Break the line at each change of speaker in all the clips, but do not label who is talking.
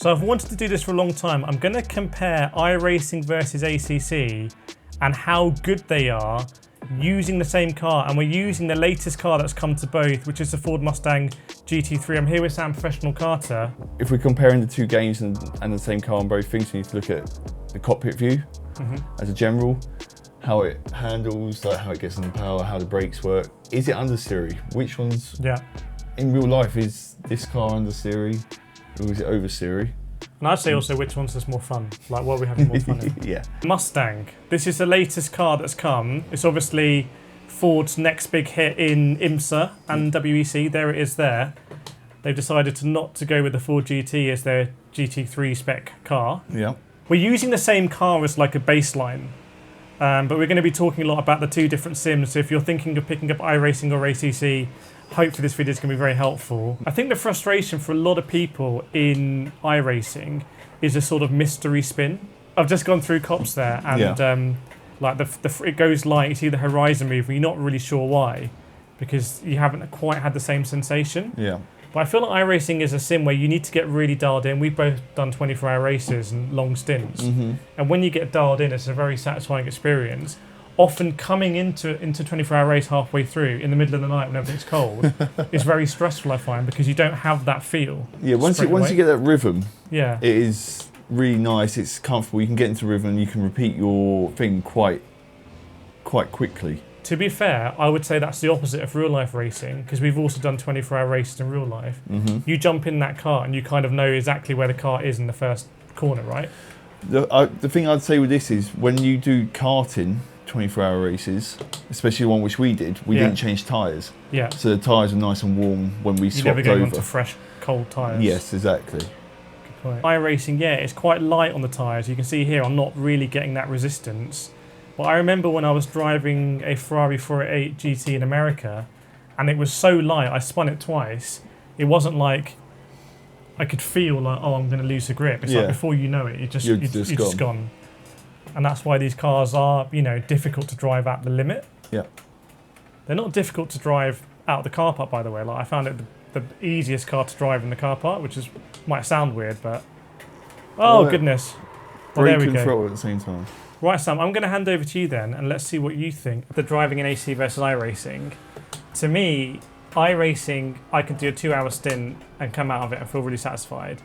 So I've wanted to do this for a long time. I'm going to compare iRacing versus ACC and how good they are using the same car. And we're using the latest car that's come to both, which is the Ford Mustang GT3. I'm here with Sam, professional karter.
If we're comparing the two games and the same car on both things, we need to look at the cockpit view as a general, how it handles, like how it gets in the power, how the brakes work. Is it under Siri? Which one's, in real life, is this car under Siri or is it over Siri?
And I'd say also which one's just more fun, like what are we having more fun in?
Yeah.
Mustang. This is the latest car that's come. It's obviously Ford's next big hit in IMSA and WEC. There it is there. They've decided to not to go with the Ford GT as their GT3 spec car.
Yeah.
We're using the same car as like a baseline, but we're going to be talking a lot about the two different sims. So if you're thinking of picking up iRacing or ACC, hopefully this video is going to be very helpful. I think the frustration for a lot of people in iRacing is a sort of mystery spin. I've just gone through cops there and like it goes light, you see the horizon move, and you're not really sure why, because you haven't quite had the same sensation.
Yeah.
But I feel like iRacing is a sim where you need to get really dialed in. We've both done 24-hour races and long stints. And when you get dialed in, it's a very satisfying experience. Often coming into 24-hour race halfway through in the middle of the night when everything's cold is very stressful, I find, because you don't have that feel.
Yeah, once you get that rhythm,
it
is really nice. It's comfortable. You can get into rhythm and you can repeat your thing quite quickly.
To be fair, I would say that's the opposite of real life racing, because we've also done 24-hour races in real life. You jump in that car and you kind of know exactly where the car is in the first corner, right?
The thing I'd say with this is when you do karting 24-hour races, especially the one which we did, we didn't change tyres. Yeah. So the tyres were nice and warm when we swapped over.
You never go onto fresh, cold tyres.
Yes, exactly.
Good point. iRacing, it's quite light on the tyres. You can see here I'm not really getting that resistance. But I remember when I was driving a Ferrari 488 GT in America, and it was so light, I spun it twice. It wasn't like I could feel like, oh, I'm going to lose the grip. It's like before you know it, you're just gone. And that's why these cars are, difficult to drive at the limit. Yeah. They're not difficult to drive out the car park, by the way. Like I found it the easiest car to drive in the car park, which might sound weird, but goodness. Well, there we go.
Control at the same time.
Right, Sam, I'm going to hand over to you then, and let's see what you think of the driving in ACC versus iRacing. To me, iRacing, I can do a 2-hour stint and come out of it and feel really satisfied.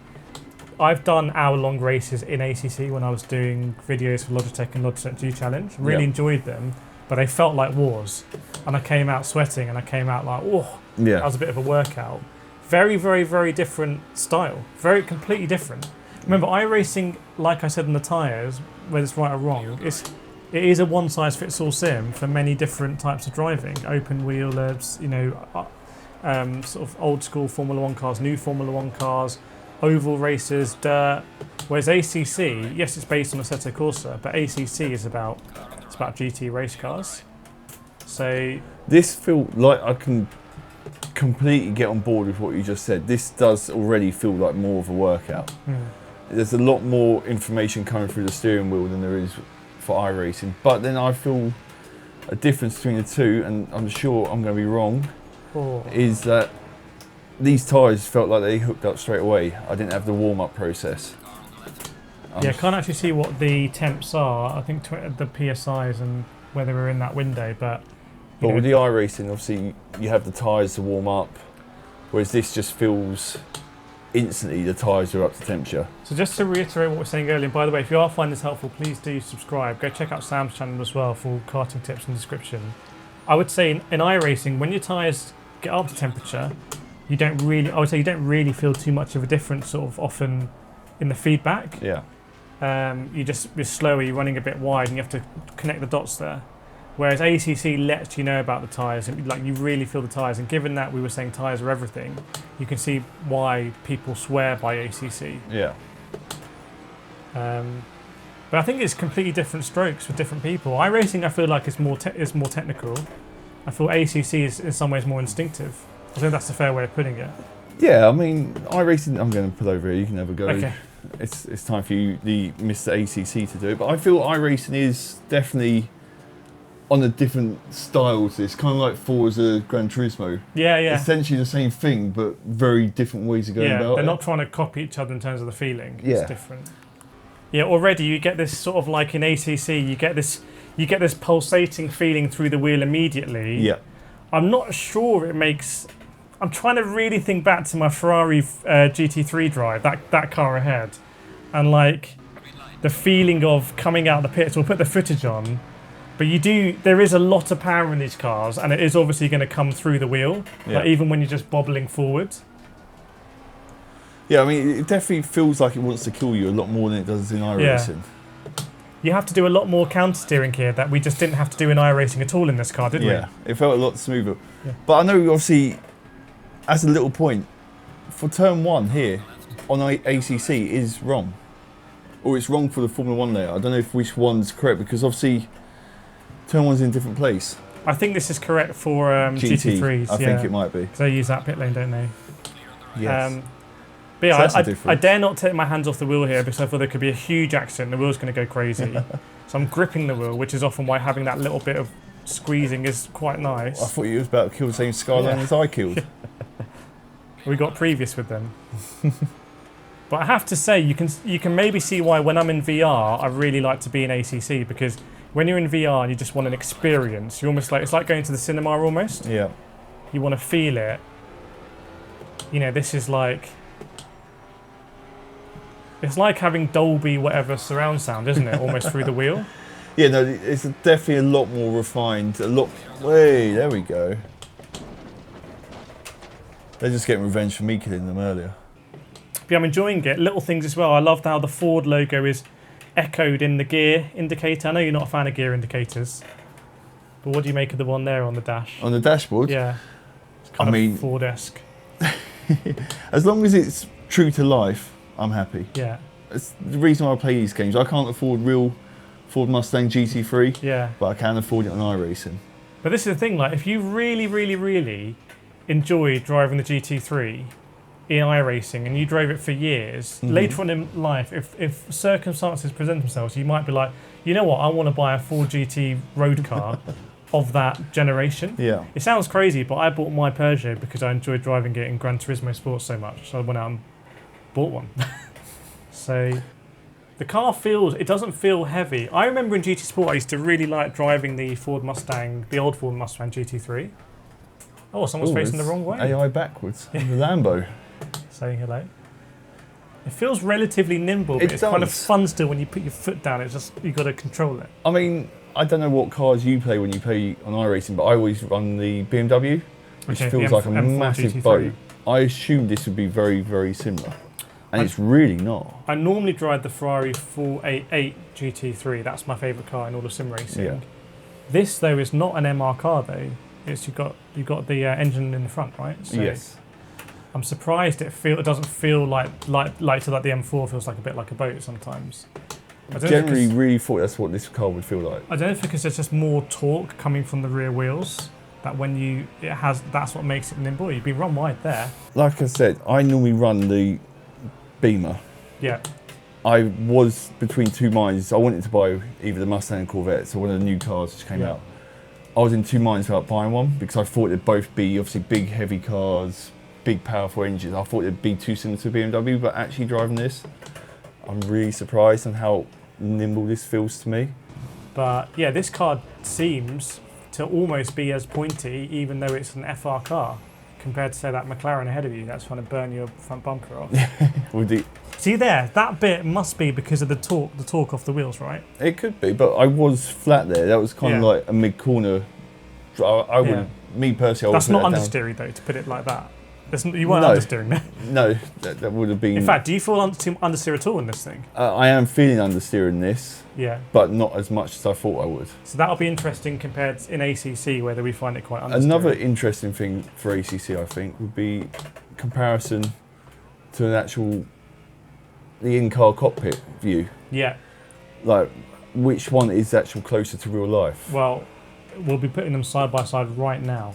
I've done hour-long races in ACC when I was doing videos for Logitech and Logitech G Challenge. Really enjoyed them, but they felt like wars. And I came out sweating, and I came out like, that was a bit of a workout. Very, very, very different style. Very completely different. Remember, iRacing, like I said in the tyres, whether it's right or wrong, it is a one-size-fits-all sim for many different types of driving. Open wheel, sort of old-school Formula 1 cars, new Formula 1 cars, oval races, dirt. Whereas ACC, yes, it's based on Assetto Corsa, but ACC is about GT race cars. So
this feels like I can completely get on board with what you just said. This does already feel like more of a workout. There's a lot more information coming through the steering wheel than there is for iRacing. But then I feel a difference between the two, and I'm sure I'm going to be wrong, is that these tyres felt like they hooked up straight away. I didn't have the warm-up process.
I can't actually see what the temps are. I think the PSIs and whether we're in that window, but
with the iRacing, obviously you have the tyres to warm up, whereas this just feels instantly the tyres are up to temperature.
So just to reiterate what we were saying earlier, and by the way, if you are finding this helpful, please do subscribe. Go check out Sam's channel as well for karting tips in the description. I would say in iRacing, when your tyres get up to temperature, you don't really feel too much of a difference sort of often in the feedback.
Yeah.
You're slower, you're running a bit wide, and you have to connect the dots there. Whereas ACC lets you know about the tyres, and like you really feel the tyres. And given that we were saying tyres are everything, you can see why people swear by ACC.
Yeah.
But I think it's completely different strokes for different people. iRacing, I feel like is more technical. I feel ACC is in some ways more instinctive. I think that's a fair way of putting it.
Yeah, I mean, iRacing, I'm going to pull over here, you can have a go.
Okay.
It's time for you, the Mr. ACC, to do it. But I feel iRacing is definitely on a different style to this, kind of like Forza Gran Turismo.
Yeah, yeah.
Essentially the same thing, but very different ways of going about it.
They're not trying to copy each other in terms of the feeling.
Yeah.
It's different. Yeah, already you get this sort of like in ACC, you get this pulsating feeling through the wheel immediately.
Yeah.
I'm not sure it makes. I'm trying to really think back to my Ferrari GT3 drive, that car ahead, and like the feeling of coming out of the pits. We'll put the footage on, but there is a lot of power in these cars, and it is obviously going to come through the wheel, like even when you're just bobbling forward.
Yeah, I mean, it definitely feels like it wants to kill you a lot more than it does in iRacing.
You have to do a lot more counter steering here that we just didn't have to do in iRacing at all in this car, did we?
Yeah, it felt a lot smoother.
Yeah.
But I know, obviously, as a little point, for turn 1 here on ACC is wrong. Or it's wrong for the Formula 1 layout. I don't know if which one's correct, because obviously turn 1's in a different place.
I think this is correct for GT3s.
I think it might be.
They use that pit lane, don't they?
Yes.
But yeah,
So
I dare not take my hands off the wheel here because I thought there could be a huge accident. The wheel's going to go crazy. So I'm gripping the wheel, which is often why having that little bit of squeezing is quite nice.
I thought you was about to kill the same Skyline as I killed.
We got previous with them. But I have to say, you can maybe see why when I'm in VR, I really like to be in ACC, because when you're in VR and you just want an experience, you're almost like, it's like going to the cinema almost.
Yeah.
You want to feel it. You know, this is like... It's like having Dolby whatever surround sound, isn't it? Almost through the wheel.
Yeah, no, it's definitely a lot more refined. There we go. They're just getting revenge for me killing them earlier.
But yeah, I'm enjoying it. Little things as well. I loved how the Ford logo is echoed in the gear indicator. I know you're not a fan of gear indicators, but what do you make of the one there on the dash?
On the dashboard?
Yeah. It's kind of Ford-esque.
As long as it's true to life, I'm happy.
Yeah.
It's the reason why I play these games. I can't afford real Ford Mustang GT3, but I can afford it on iRacing.
But this is the thing, like, if you really, really, really enjoy driving the GT3 in iRacing and you drove it for years, later on in life, if circumstances present themselves, you might be like, you know what, I want to buy a Ford GT road car of that generation.
Yeah.
It sounds crazy, but I bought my Peugeot because I enjoyed driving it in Gran Turismo Sport so much. So I went out and bought one. So the car it doesn't feel heavy. I remember in GT Sport I used to really like driving the Ford Mustang, the old Ford Mustang GT3. Oh, someone's facing the wrong way.
AI backwards. The Lambo.
Saying hello. It feels relatively nimble, but it's kind of fun still when you put your foot down. It's just, you've got to control it.
I mean, I don't know what cars you play when you play on iRacing, but I always run the BMW, which feels like a massive
GT3
boat. I assumed this would be very, very similar. And it's really not.
I normally drive the Ferrari 488 GT3. That's my favourite car in all of sim racing.
Yeah.
This though is not an MR car though. It's you've got the engine in the front, right? So
yes.
I'm surprised it doesn't feel like the M4 feels like a bit like a boat sometimes.
I generally really thought that's what this car would feel like.
I don't know if because there's just more torque coming from the rear wheels. That when that's what makes it nimble. You'd be run wide there.
Like I said, I normally run the Beamer.
Yeah.
I was between two minds. I wanted to buy either the Mustang or Corvette, so one of the new cars just came out. I was in two minds about buying one because I thought they'd both be obviously big, heavy cars, big, powerful engines. I thought they'd be too similar to a BMW, but actually driving this, I'm really surprised on how nimble this feels to me.
But yeah, this car seems to almost be as pointy, even though it's an FR car, compared to say that McLaren ahead of you that's trying to burn your front bumper off. See there, that bit must be because of the torque off the wheels, right?
It could be, but I was flat there. That was kind of like a mid-corner. I would, me personally, I would. That's
not understeering though, to put it like that. You weren't understeering there.
No, that would have been.
In fact, do you feel understeer at all in this thing?
I am feeling understeer in this.
Yeah. But
not as much as I thought I would.
So that'll be interesting compared in ACC, whether we find it quite understeering.
Another interesting thing for ACC, I think, would be comparison to the in-car cockpit view.
Yeah.
Like, which one is actually closer to real life?
Well, we'll be putting them side by side right now.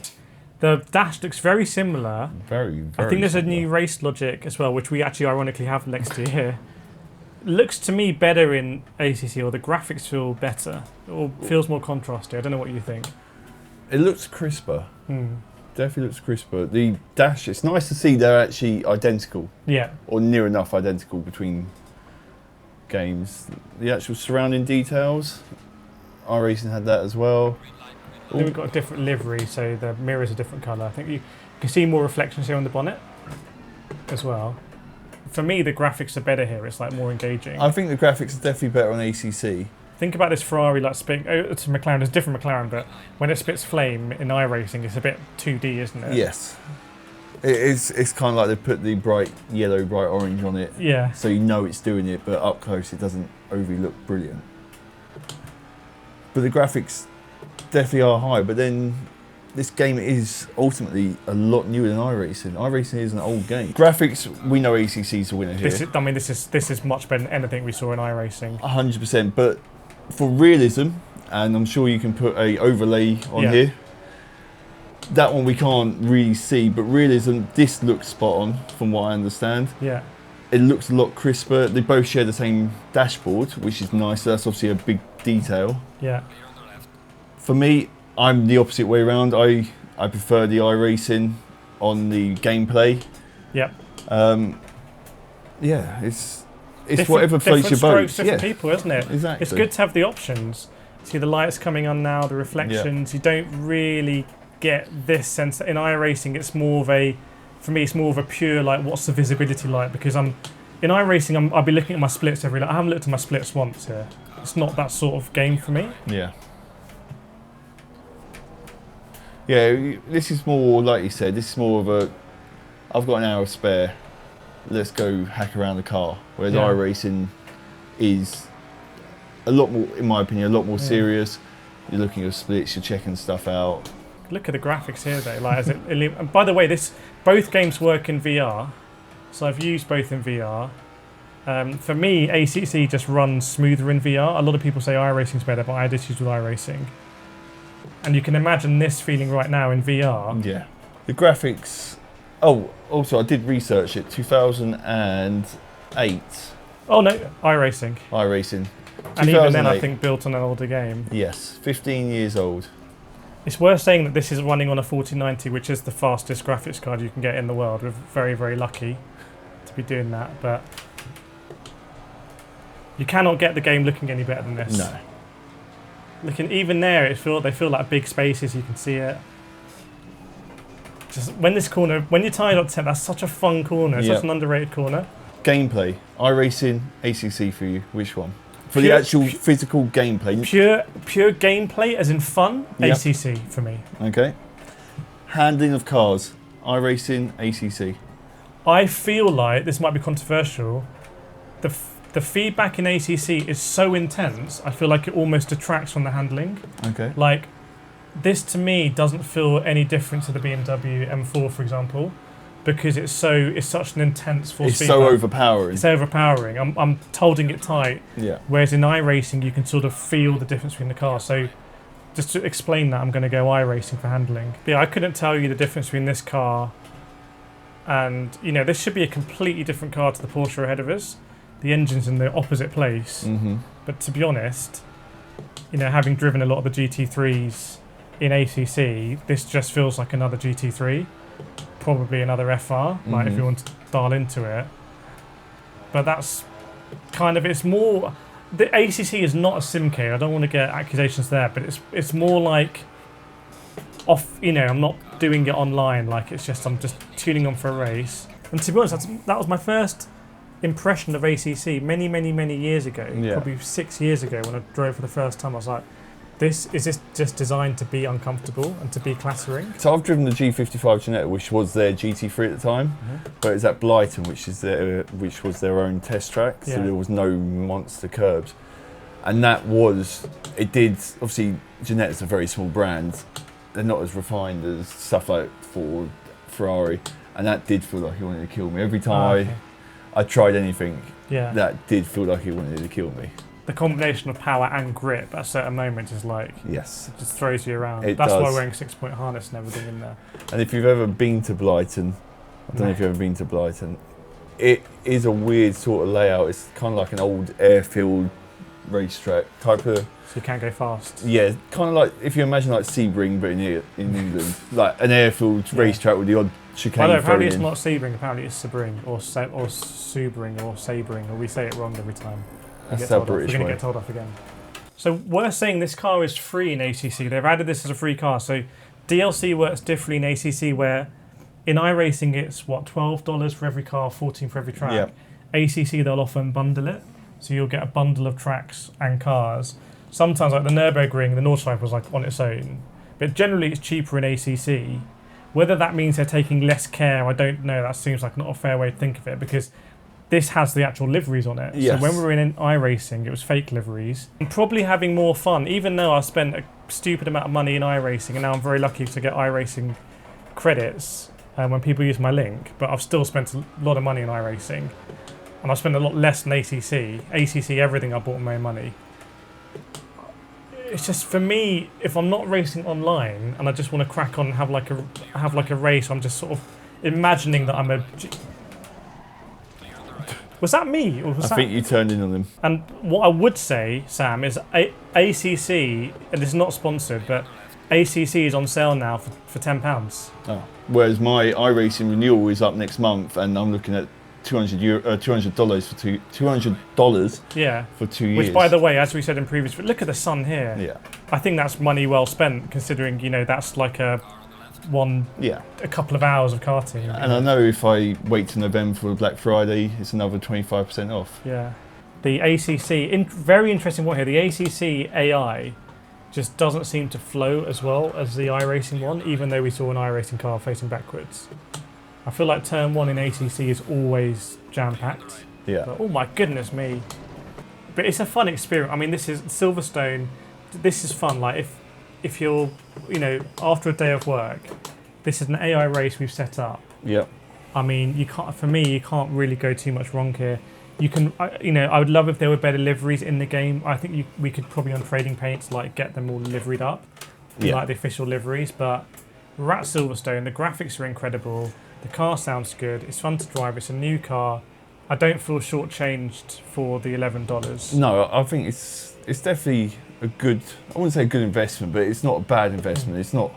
The dash looks very similar.
Very, very
I think there's
similar.
a new race logic as well, which we actually ironically have next to you here. looks to me better in ACC, or the graphics feel better, or feels more contrasty. I don't know what you think.
It looks crisper.
Hmm.
Definitely looks crisper. The dash, it's nice to see they're actually identical.
Yeah.
Or near enough identical between games. The actual surrounding details, iRacing had that as well.
Then we've got a different livery, so the mirror's a different colour. I think you can see more reflections here on the bonnet as well. For me, the graphics are better here. It's like more engaging.
I think the graphics are definitely better on ACC.
Think about this Ferrari like spitting. Oh, it's a McLaren. It's a different McLaren, but when it spits flame in iRacing, it's a bit 2D, isn't it?
Yes. It is. It's kind of like they put the bright yellow, bright orange on it.
Yeah.
So you know it's doing it, but up close it doesn't overly look brilliant. But the graphics definitely are high. But then this game is ultimately a lot newer than iRacing. iRacing is an old game. Graphics, we know ACC's the winner here.
This is much better than anything we saw in iRacing.
100%. But for realism, and I'm sure you can put a overlay on here. That one we can't really see, but realism, this looks spot on from what I understand.
Yeah.
It looks a lot crisper. They both share the same dashboard, which is nice. So that's obviously a big detail.
Yeah.
For me, I'm the opposite way around. I prefer the iRacing on the gameplay.
Yep.
Yeah, it's whatever floats your boat.
Different people, isn't it?
Exactly.
It's good to have the options. See the lights coming on now, the reflections. You don't really get this sense. In iRacing, it's more of a, for me, it's more of a pure like, what's the visibility like? Because in iRacing, I'll be looking at my splits every. I haven't looked at my splits once here. It's not that sort of game for me.
Yeah. Yeah, this is more, like you said, this is more of a, I've got an hour spare, let's go hack around the car. Whereas iRacing is a lot more, in my opinion, a lot more serious. You're looking at splits, you're checking stuff out.
Look at the graphics here though. Like, and by the way, both games work in VR. So I've used both in VR. For me, ACC just runs smoother in VR. A lot of people say iRacing's better, but I had issues with iRacing. And you can imagine this feeling right now in VR.
Yeah. The graphics... Oh, also, I did research it. 2008.
Oh, no. iRacing.
iRacing.
And even then, I think, built on an older game.
Yes. 15 years old.
It's worth saying that this is running on a 4090, which is the fastest graphics card you can get in the world. We're very, very lucky to be doing that. But you cannot get the game looking any better than this.
No.
Looking even there, they feel like big spaces. You can see it. Just when this corner, when you're tied up 10, that's such a fun corner. It's such an underrated corner.
Gameplay, iRacing, ACC for you. Which one? For the actual physical gameplay.
Pure gameplay, as in fun. ACC for me.
Okay. Handling of cars, iRacing, ACC.
I feel like this might be controversial. The feedback in ACC is so intense, I feel like it almost detracts from the handling.
Okay.
Like, this to me doesn't feel any different to the BMW M4, for example, because it's such an intense force feedback.
It's so overpowering.
It's overpowering. I'm holding it tight.
Yeah.
Whereas in iRacing, you can sort of feel the difference between the cars. So, just to explain that, I'm going to go iRacing for handling. But yeah, I couldn't tell you the difference between this car and, this should be a completely different car to the Porsche ahead of us. The engine's in the opposite place.
Mm-hmm. But
to be honest, having driven a lot of the GT3s in ACC, this just feels like another GT3, probably another FR, like if you want to dial into it. But that's kind of, it's more, the ACC is not a simcade. I don't want to get accusations there, but it's more like off, I'm not doing it online, like it's just, I'm just tuning on for a race. And to be honest, that was my first impression of ACC many years ago, probably 6 years ago when I drove for the first time. I was like, is this just designed to be uncomfortable and to be clattering?
So I've driven the G55 Ginetta, which was their GT3 at the time, but it's at Blyton, which was their own test track, so there was no monster curbs. And it did, obviously Ginetta's a very small brand, they're not as refined as stuff like Ford, Ferrari, and that did feel like he wanted to kill me. Every time I tried anything, that did feel like he wanted to kill me.
The combination of power and grip at a certain moment is like, it just throws you around. That's why wearing 6-point harness and everything in there.
And if you've ever been to Blyton, I don't know if you've ever been to Blyton, it is a weird sort of layout. It's kind of like an old airfield racetrack type of.
So you can't go fast.
Yeah, kind of like if you imagine like Sebring, but in England, like an airfield racetrack with the odd chicane.
Well, apparently it's not Sebring. Apparently it's Sebring or Subring or Sabring, or we say it wrong every time.
That's how British.
We're going to get told off again. So we're saying this car is free in ACC. They've added this as a free car. So DLC works differently in ACC, where in iRacing it's what, $12 for every car, $14 for every track.
Yep.
ACC they'll often bundle it, so you'll get a bundle of tracks and cars. Sometimes like the Nürburgring, the Nordschleife was like on its own, but generally it's cheaper in ACC. Whether that means they're taking less care, I don't know. That seems like not a fair way to think of it, because this has the actual liveries on it.
Yes.
So when we were in iRacing, it was fake liveries. I'm probably having more fun, even though I spent a stupid amount of money in iRacing, and now I'm very lucky to get iRacing credits when people use my link, but I've still spent a lot of money in iRacing, and I've spent a lot less in ACC. ACC, everything I bought with my own money. It's just, for me, if I'm not racing online and I just want to crack on and have like a race, I'm just sort of imagining that I'm a... Was that me? Or was
I think you turned in on them.
And what I would say, Sam, is ACC, and this is not sponsored, but ACC is on sale now for £10.
Oh. Whereas my iRacing renewal is up next month, and I'm looking at $200 for $200
yeah.
for 2 years.
Which, by the way, as we said in previous, look at the sun here.
Yeah.
I think that's money well spent, considering that's like a couple of hours of karting.
And I know if I wait till November for Black Friday, it's another 25% off.
Yeah. The ACC, very interesting one here. The ACC AI just doesn't seem to flow as well as the iRacing one, even though we saw an iRacing car facing backwards. I feel like turn 1 in ACC is always jam-packed.
Yeah.
But, oh my goodness me. But it's a fun experience. I mean, this is Silverstone. This is fun. Like, if you're, after a day of work, this is an AI race we've set up.
Yep.
I mean, you can't really go too much wrong here. You can, I would love if there were better liveries in the game. I think we could probably on Trading Paints get them all liveried up, like the official liveries. But we're at Silverstone. The graphics are incredible. The car sounds good. It's fun to drive. It's a new car. I don't feel shortchanged for the $11.
No, I think it's definitely a good. I wouldn't say a good investment, but it's not a bad investment. It's not.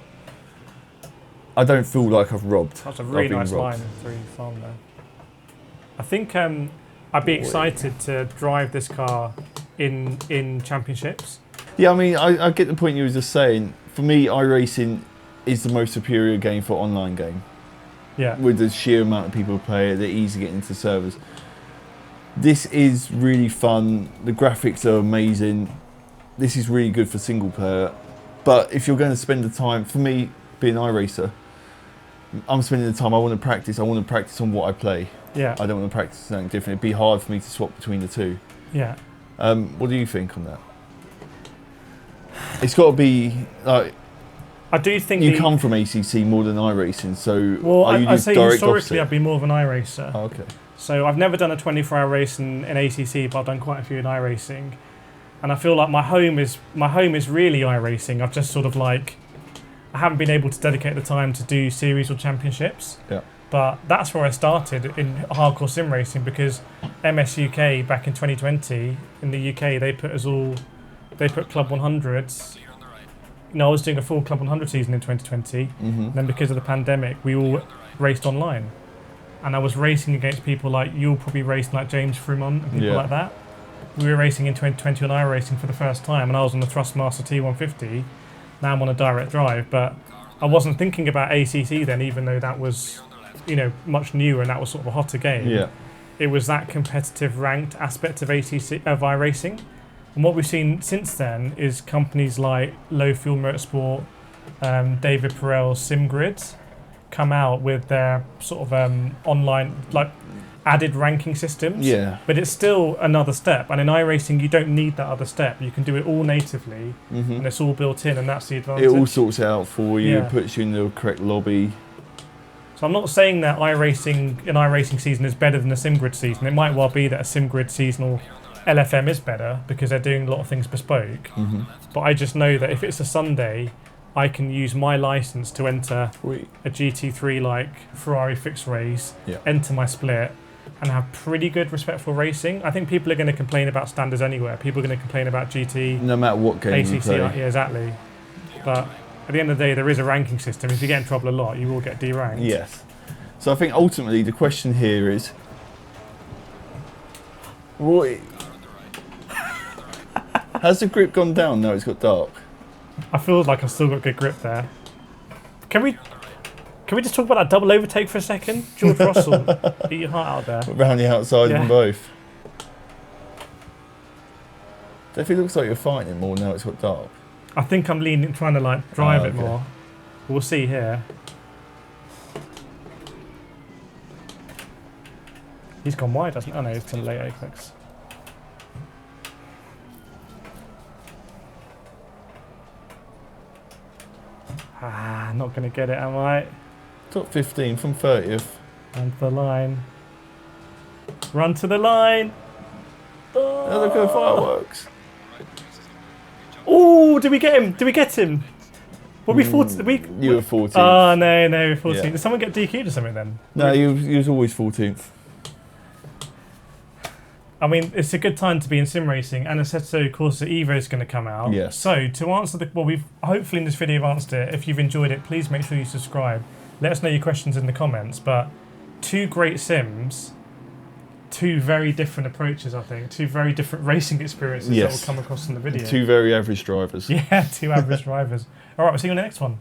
I don't feel like I've robbed.
That's a really nice line through farm there. I think I'd be excited to drive this car in championships.
Yeah, I mean, I get the point you were just saying. For me, iRacing is the most superior game for online game.
Yeah.
With the sheer amount of people who play it, they're easy to get into servers. This is really fun. The graphics are amazing. This is really good for single player. But if you're going to spend the time, for me, being an iRacer, I'm spending the time, I want to practice on what I play.
Yeah.
I don't want to practice something different. It'd be hard for me to swap between the two.
Yeah.
What do you think on that? It's got to be like...
I do think
you come from ACC more than iRacing, so
well,
I'd
say historically I'd be more of an iRacer.
Oh, okay.
So I've never done a 24-hour race in ACC, but I've done quite a few in iRacing, and I feel like my home is really iRacing. I've just sort of I haven't been able to dedicate the time to do series or championships.
Yeah.
But that's where I started in hardcore sim racing, because MS UK back in 2020 in the UK they put Club 100s. I was doing a full Club 100 season in 2020.
Mm-hmm.
And then because of the pandemic, we all raced online. And I was racing against people like, you'll probably race like James Fremont and people like that. We were racing in 2020 on iRacing for the first time, and I was on the Thrustmaster T150. Now I'm on a direct drive, but I wasn't thinking about ACC then, even though that was, much newer and that was sort of a hotter game.
Yeah.
It was that competitive ranked aspect of iRacing. And what we've seen since then is companies like Low Fuel Motorsport, David Perel's SimGrid, come out with their sort of online, added ranking systems.
Yeah.
But it's still another step. And in iRacing, you don't need that other step. You can do it all natively, and it's all built in, and that's the advantage.
It all sorts it out for you,
Yeah.
puts you in the correct lobby.
So I'm not saying that an iRacing season is better than a SimGrid season. It might well be that a SimGrid season or LFM is better because they're doing a lot of things bespoke.
Mm-hmm.
But I just know that if it's a Sunday, I can use my license to enter a GT3 like Ferrari fixed race, enter my split, and have pretty good respectful racing. I think people are going to complain about standards anywhere. People are going to complain about GT,
no matter what game you
ACC,
play.
yeah, exactly. But at the end of the day, there is a ranking system. If you get in trouble a lot, you will get deranked.
Yes. So I think ultimately the question here is, what? Has the grip gone down? No, it's got dark.
I feel like I've still got good grip there. Can we just talk about that double overtake for a second? George Russell, eat your heart out there.
Around the outside of
Yeah.
them both. Definitely looks like you're fighting it more now it's got dark.
I think I'm trying to like drive it
okay.
more. We'll see here. He's gone wide, hasn't he? Oh no, he's done late apex. Not going to get it, am I?
Top 15 from 30th.
Run to the line. Run to the line.
Oh, look at the fireworks.
Oh, did we get him? Did we get him? Were we 14th?
You were 14th.
Oh, no, 14th.
Yeah.
Did someone get DQ'd or something then?
No, he was always 14th.
I mean, it's a good time to be in sim racing, and Assetto Corsa Evo is going to come out.
Yes.
So, to answer we've hopefully in this video answered it. If you've enjoyed it, please make sure you subscribe. Let us know your questions in the comments. But 2 great sims, 2 very different approaches, I think. 2 very different racing experiences that will come across in the video.
2 very average drivers.
Yeah, 2 average drivers. All right, we'll see you on the next one.